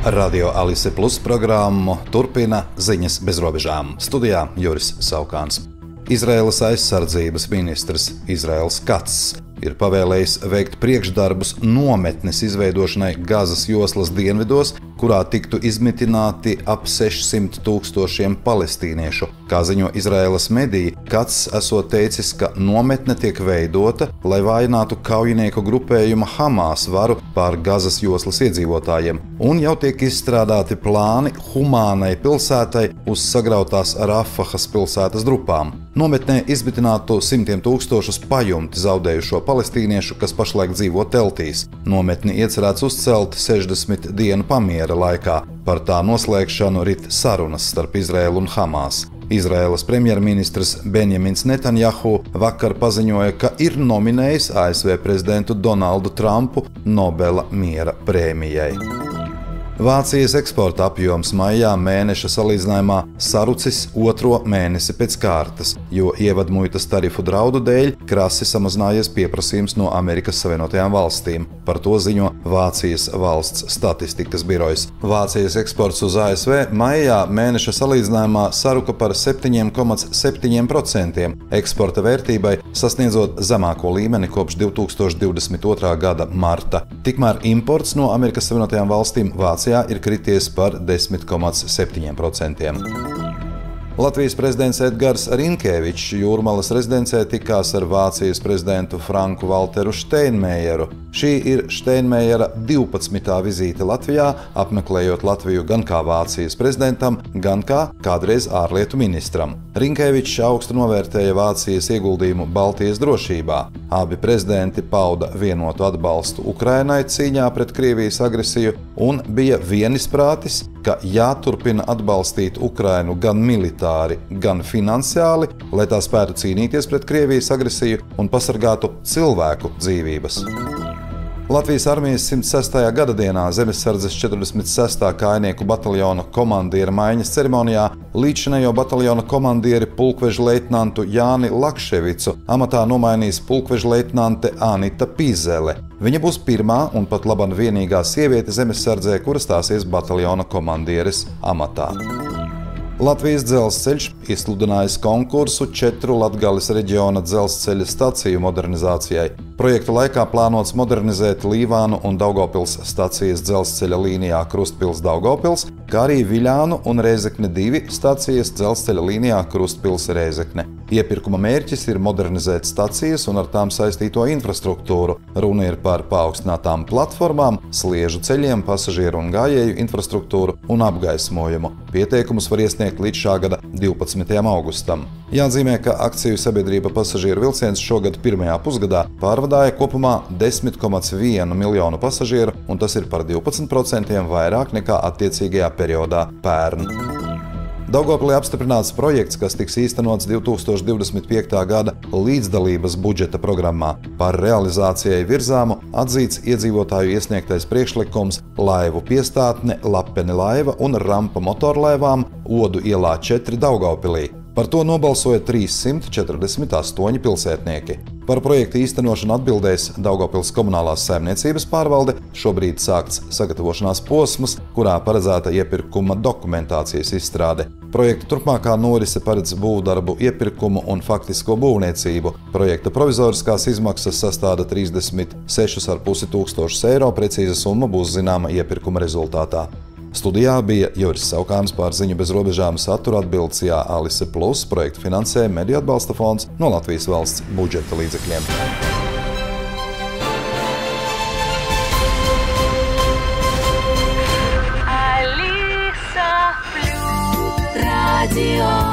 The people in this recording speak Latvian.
Radio Alise Plus programmu turpina Ziņas bez robežām. Studijā Juris Saukāns. Izraēlas aizsardzības ministrs Izraels Kats ir pavēlējis veikt priekšdarbus nometnes izveidošanai Gazas joslas dienvidos, kurā tiktu izmitināti ap 600,000 palestīniešu. Kā ziņo Izraēlas mediji, Kats esot teicis, ka nometne tiek veidota, lai vājinātu kaujinieku grupējuma Hamas varu pār Gazas joslas iedzīvotājiem, un jau tiek izstrādāti plāni humānai pilsētai uz sagrautās Rafahas pilsētas drupām. Nometnē izmitinātu 100,000 pajumti zaudējušo palestīniešu, kas pašlaik dzīvo teltīs. Nometni iecerēts uzcelt 60 dienu pamiera laikā. Par tā noslēgšanu rit sarunas starp Izraēlu un Hamas. Izraēlas premjerministrs Benjamins Netanjahu vakar paziņoja, ka ir nominējis ASV prezidentu Donaldu Trumpu Nobela miera prēmijai. Vācijas eksporta apjoms maijā mēneša salīdzinājumā sarucis otro mēnesi pēc kārtas, jo ievadmuitas tarifu draudu dēļ krasi samazinājies pieprasījums no Amerikas Savienotajām valstīm. Par to ziņo Vācijas valsts statistikas birojs. Vācijas eksports uz ASV maijā mēneša salīdzinājumā saruka par 7,7%, eksporta vērtībai sasniedzot zemāko līmeni kopš 2022. gada marta. Tikmēr imports no Amerikas Savienotajām valstīm Vācijā ir krities par 10,7%. Latvijas prezidents Edgars Rinkēvičs Jūrmalas rezidencē tikās ar Vācijas prezidentu Franku Valteru Steinmeieru. Šī ir Steinmeiera 12. vizīte Latvijā, apmeklējot Latviju gan kā Vācijas prezidentam, gan kā kādreiz ārlietu ministram. Rinkēvičs augstu novērtēja Vācijas ieguldījumu Baltijas drošībā. Abi prezidenti pauda vienotu atbalstu Ukrainai cīņā pret Krievijas agresiju un bija vienisprātis, ka jāturpina atbalstīt Ukrainu gan militāri, gan finansiāli, lai tā spētu cīnīties pret Krievijas agresiju un pasargātu cilvēku dzīvības. Latvijas armijas 106. gadadienā Zemesardzes 46. kājnieku bataljona komandiera maiņas ceremonijā līdzinējo bataljona komandieri pulkveža leitnantu Jāni Lakševicu amatā nomainīs pulkveža leitnante Anita Pizele. Viņa būs pirmā un pat laban vienīgā sieviete Zemesardzē, kura stāsies bataljona komandieres amatā. Latvijas dzelzceļš izsludinājis konkursu 4 Latgales reģiona dzelzceļa staciju modernizācijai. Projekta laikā plānots modernizēt Līvānu un Daugavpils stacijas dzelzceļa līnijā Krustpils-Daugavpils, kā arī Viļānu un Rēzekne 2 stacijas dzelzceļa līnijā Krustpils-Rēzekne. Iepirkuma mērķis ir modernizēt stacijas un ar tām saistīto infrastruktūru. Runa ir par paaugstinātām platformām, sliežu ceļiem, pasažieru un gājēju infrastruktūru un apgaismojumu. Pieteikumus var iesniegt līdz šā gada 12. augustam. Jāatzīmē, ka akciju sabiedrība Pasažieru vilciens šogad pirmajā pusgadā pārvadāja kopumā 10,1 miljonu pasažieru, un tas ir par 12% vairāk nekā attiecīgajā periodā pērn. Daugavpilī apstiprināts projekts, kas tiks īstenots 2025. gada līdzdalības budžeta programmā. Par realizācijai virzāmu atzīts iedzīvotāju iesniegtais priekšlikums laivu piestātne Lapene laiva un rampa motorlaivām Odu ielā 4 Daugavpilī. Par to nobalsoja 348 pilsētnieki. Par projektu īstenošanu atbildēs Daugavpils komunālās saimniecības pārvalde, šobrīd sākts sagatavošanās posms, kurā paredzēta iepirkuma dokumentācijas izstrāde. Projekta turpmākā norise paredz būvdarbu iepirkumu un faktisko būvniecību. Projekta provizoriskās izmaksas sastāda 36,5 tūkstošus eiro, precīza summa būs zināma iepirkuma rezultātā. Studijā bija Juris Saukāns pār Ziņu bez robežām satura atbildes Alise Plus projektu finansē Mediju atbalsta fonds no Latvijas valsts budžeta līdzekļiem. Radio